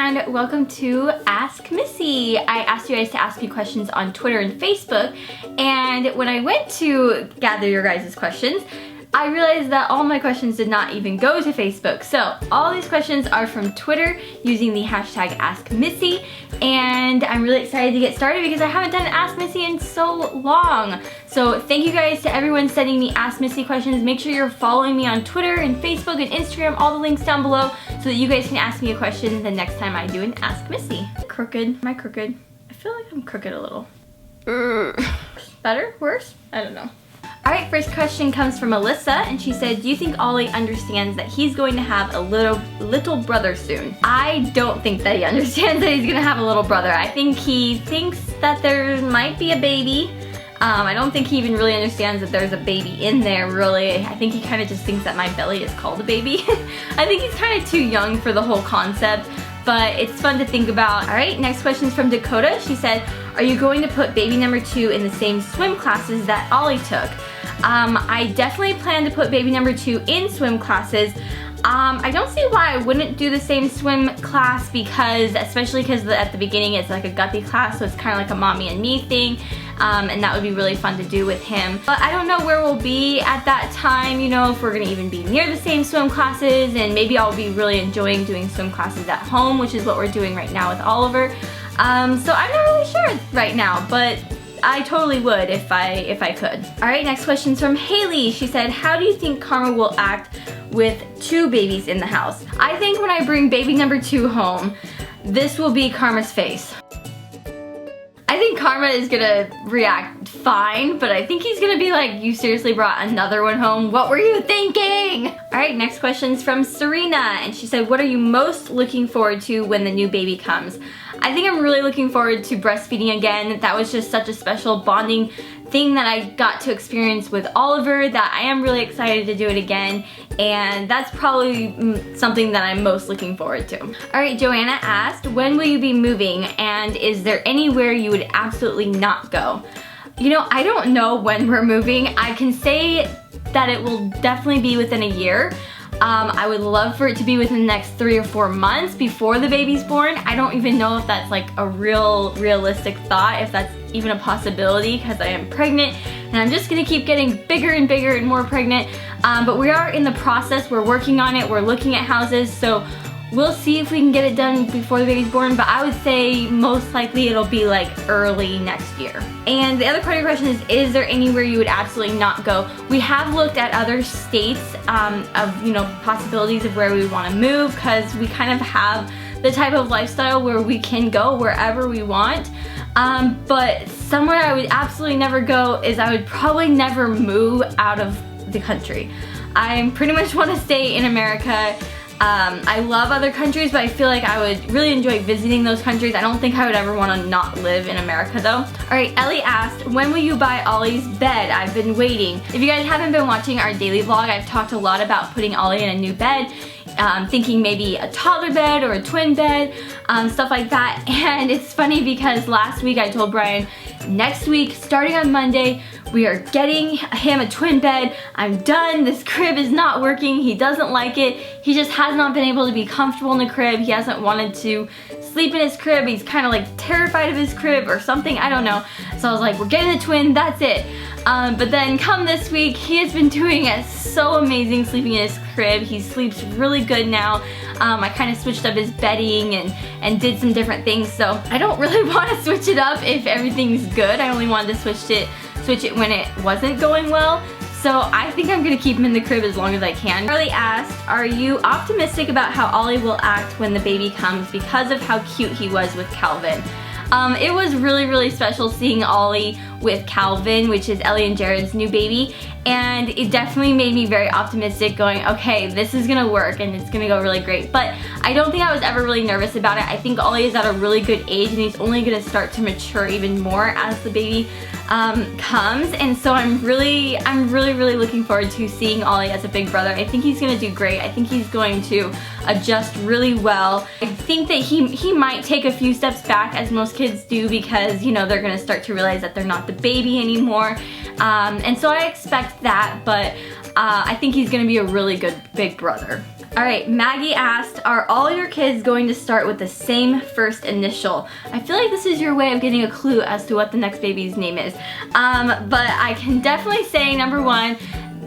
and welcome to Ask Missy. I asked you guys to ask me questions on Twitter and Facebook, and when I went to gather your guys' questions, I realized that all my questions did not even go to Facebook. So all these questions are from Twitter using the hashtag AskMissy, and I'm really excited to get started because I haven't done Ask Missy in so long. So thank you guys to everyone sending me Ask Missy questions. Make sure you're following me on Twitter and Facebook and Instagram, all the links down below, so that you guys can ask me a question the next time I do an Ask Missy. Crooked, am I crooked? I feel like I'm crooked a little. Better? Worse? I don't know. Alright, first question comes from Alyssa, and she said, do you think Ollie understands that he's going to have a little brother soon? I don't think that he understands that he's going to have a little brother. I think he thinks that there might be a baby. I don't think he even really understands that there's a baby in there, really. I think he kind of just thinks that my belly is called a baby. I think he's kind of too young for the whole concept, but it's fun to think about. Alright, next question is from Dakota. She said, are you going to put baby number 2 in the same swim classes that Ollie took? I definitely plan to put baby number 2 in swim classes. I don't see why I wouldn't do the same swim class, because especially because at the beginning it's like a guppy class, so it's kind of like a mommy and me thing, and that would be really fun to do with him. But I don't know where we'll be at that time, you know, if we're gonna even be near the same swim classes, and maybe I'll be really enjoying doing swim classes at home, which is what we're doing right now with Oliver. So I'm not really sure right now, but I totally would if I could. Alright, next question's from Haley. She said, how do you think Karma will act with 2 babies in the house? I think when I bring baby number 2 home, this will be Karma's face. I think Karma is gonna react fine, but I think he's gonna be like, you seriously brought another one home? What were you thinking? Alright, next question's from Serena, and she said, what are you most looking forward to when the new baby comes? I think I'm really looking forward to breastfeeding again. That was just such a special bonding thing that I got to experience with Oliver that I am really excited to do it again, and that's probably something that I'm most looking forward to. Alright, Joanna asked, when will you be moving, and is there anywhere you would absolutely not go? You know, I don't know when we're moving. I can say that it will definitely be within a year. I would love for it to be within the next 3 or 4 months before the baby's born. I don't even know if that's like a realistic thought, if that's even a possibility, because I am pregnant and I'm just gonna keep getting bigger and bigger and more pregnant. But we are in the process, we're working on it, we're looking at houses, so we'll see if we can get it done before the baby's born, but I would say most likely it'll be like early next year. And the other part of your question is there anywhere you would absolutely not go? We have looked at other states of, you know, possibilities of where we want to move, because we kind of have the type of lifestyle where we can go wherever we want. But somewhere I would absolutely never go is I would probably never move out of the country. I pretty much want to stay in America. I love other countries, but I feel like I would really enjoy visiting those countries. I don't think I would ever want to not live in America though. Alright, Ellie asked, when will you buy Ollie's bed? I've been waiting. If you guys haven't been watching our daily vlog, I've talked a lot about putting Ollie in a new bed, thinking maybe a toddler bed or a twin bed, stuff like that. And it's funny because last week I told Brian, next week, starting on Monday, we are getting him a twin bed. I'm done. This crib is not working. He doesn't like it. He just has not been able to be comfortable in the crib. He hasn't wanted to sleep in his crib. He's kind of like terrified of his crib or something. I don't know. So I was like, we're getting a twin. That's it. But then come this week, he has been doing it so amazing sleeping in his crib. He sleeps really good now. I kind of switched up his bedding and did some different things. So I don't really want to switch it up if everything's good. I only wanted to switch it when it wasn't going well. So I think I'm gonna keep him in the crib as long as I can. Charlie asked, are you optimistic about how Ollie will act when the baby comes because of how cute he was with Calvin? It was really, really special seeing Ollie with Calvin, which is Ellie and Jared's new baby, and it definitely made me very optimistic, going, okay, this is gonna work and it's gonna go really great. But I don't think I was ever really nervous about it. I think Ollie is at a really good age and he's only gonna start to mature even more as the baby comes, and so I'm really looking forward to seeing Ollie as a big brother. I think he's gonna do great. I think he's going to adjust really well. I think that he might take a few steps back, as most kids do, because, you know, they're gonna start to realize that they're not the baby anymore, and so I expect that, but I think he's gonna be a really good big brother. Alright, Maggie asked, are all your kids going to start with the same first initial? I feel like this is your way of getting a clue as to what the next baby's name is. But I can definitely say, number one,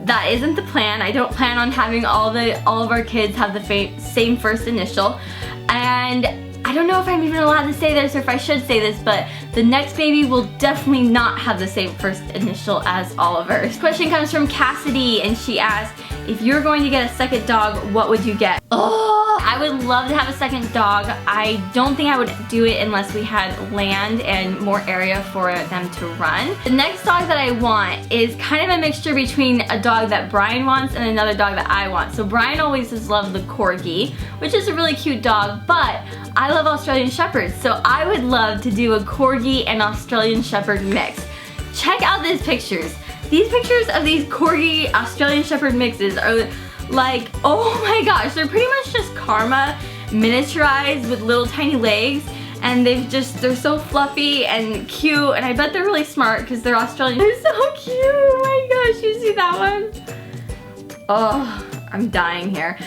that isn't the plan. I don't plan on having all of our kids have the same first initial. And I don't know if I'm even allowed to say this or if I should say this, but the next baby will definitely not have the same first initial as Oliver. This question comes from Cassidy, and she asked, if you're going to get a second dog, what would you get? Oh, I would love to have a second dog. I don't think I would do it unless we had land and more area for them to run. The next dog that I want is kind of a mixture between a dog that Brian wants and another dog that I want. So Brian always has loved the Corgi, which is a really cute dog, but I love Australian Shepherds, so I would love to do a Corgi and Australian Shepherd mix. Check out these pictures. These pictures of these Corgi Australian Shepherd mixes are like, oh my gosh, they're pretty much just Karma miniaturized with little tiny legs, and they're so fluffy and cute, and I bet they're really smart because they're Australian. They're so cute, oh my gosh, you see that one? Oh, I'm dying here.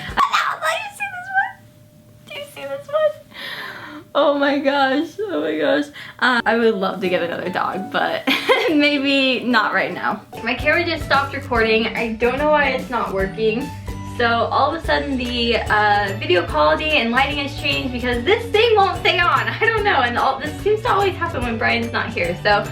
Oh my gosh, oh my gosh. I would love to get another dog, but maybe not right now. My camera just stopped recording. I don't know why it's not working. So all of a sudden the video quality and lighting has changed because this thing won't stay on. I don't know, and this seems to always happen when Brian's not here. So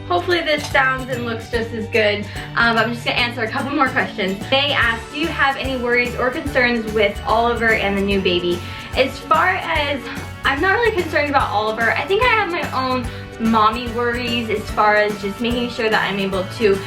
hopefully this sounds and looks just as good. I'm just gonna answer a couple more questions. They asked, do you have any worries or concerns with Oliver and the new baby? As far as, I'm not really concerned about Oliver. I think I have my own mommy worries as far as just making sure that I'm able to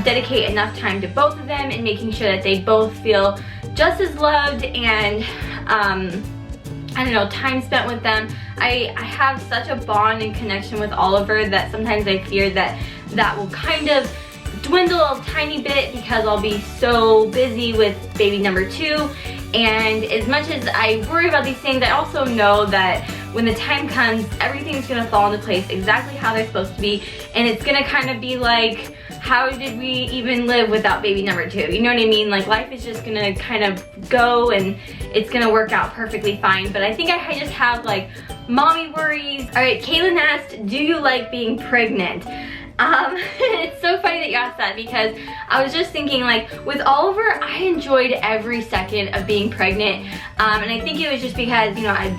dedicate enough time to both of them and making sure that they both feel just as loved and I don't know, time spent with them. I have such a bond and connection with Oliver that sometimes I fear that that will kind of dwindle a tiny bit because I'll be so busy with baby number 2. And as much as I worry about these things, I also know that when the time comes, everything's gonna fall into place exactly how they're supposed to be, and it's gonna kind of be like, how did we even live without baby number 2? You know what I mean? Like, life is just gonna kind of go and it's gonna work out perfectly fine. But I think I just have like mommy worries. All right, Kaylin asked, do you like being pregnant? It's so funny that you asked that because I was just thinking, like, with Oliver, I enjoyed every second of being pregnant, and I think it was just because, you know, I've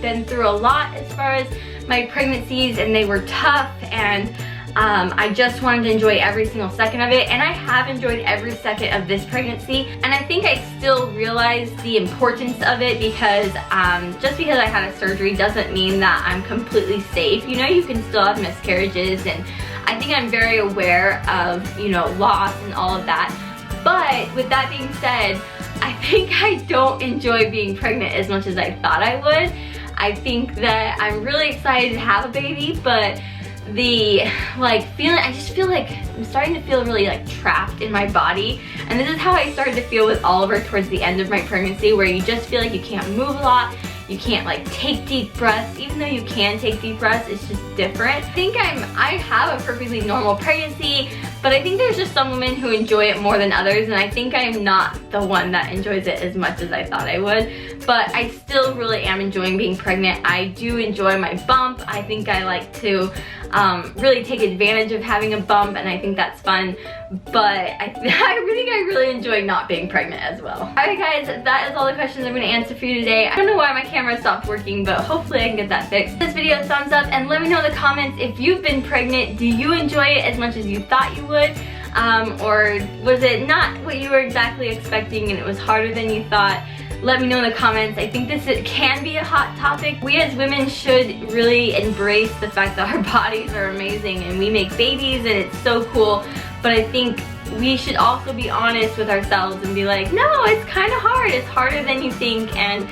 been through a lot as far as my pregnancies, and they were tough, and I just wanted to enjoy every single second of it, and I have enjoyed every second of this pregnancy, and I think I still realize the importance of it because just because I had a surgery doesn't mean that I'm completely safe. You know, you can still have miscarriages, and I think I'm very aware of, you know, loss and all of that. But with that being said, I think I don't enjoy being pregnant as much as I thought I would. I think that I'm really excited to have a baby, but the feeling, I just feel like I'm starting to feel really like trapped in my body, and this is how I started to feel with Oliver towards the end of my pregnancy, where you just feel like you can't move a lot, you can't like take deep breaths. Even though you can take deep breaths, it's just different. I think I have a perfectly normal pregnancy, but I think there's just some women who enjoy it more than others, and I think I'm not the one that enjoys it as much as I thought I would. But I still really am enjoying being pregnant. I do enjoy my bump. I think I like to really take advantage of having a bump, and I think that's fun. But I think I really enjoy not being pregnant as well. Alright guys, that is all the questions I'm going to answer for you today. I don't know why my camera stopped working, but hopefully I can get that fixed. This video, thumbs up, and let me know in the comments if you've been pregnant. Do you enjoy it as much as you thought you would? Or was it not what you were exactly expecting and it was harder than you thought? Let me know in the comments. I think this can be a hot topic. We as women should really embrace the fact that our bodies are amazing and we make babies and it's so cool. But I think we should also be honest with ourselves and be like, no, it's kind of hard. It's harder than you think, and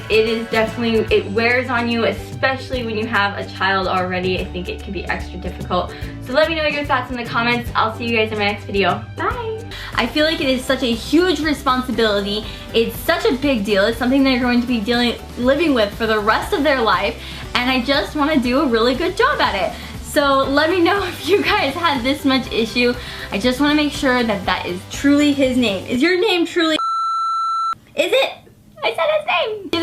it is definitely, it wears on you, especially when you have a child already. I think it can be extra difficult. So let me know your thoughts in the comments. I'll see you guys in my next video. Bye! I feel like it is such a huge responsibility. It's such a big deal. It's something they're going to be living with for the rest of their life, and I just want to do a really good job at it. So let me know if you guys had this much issue. I just want to make sure that that is truly his name. Is your name truly Is it? I said his name. Give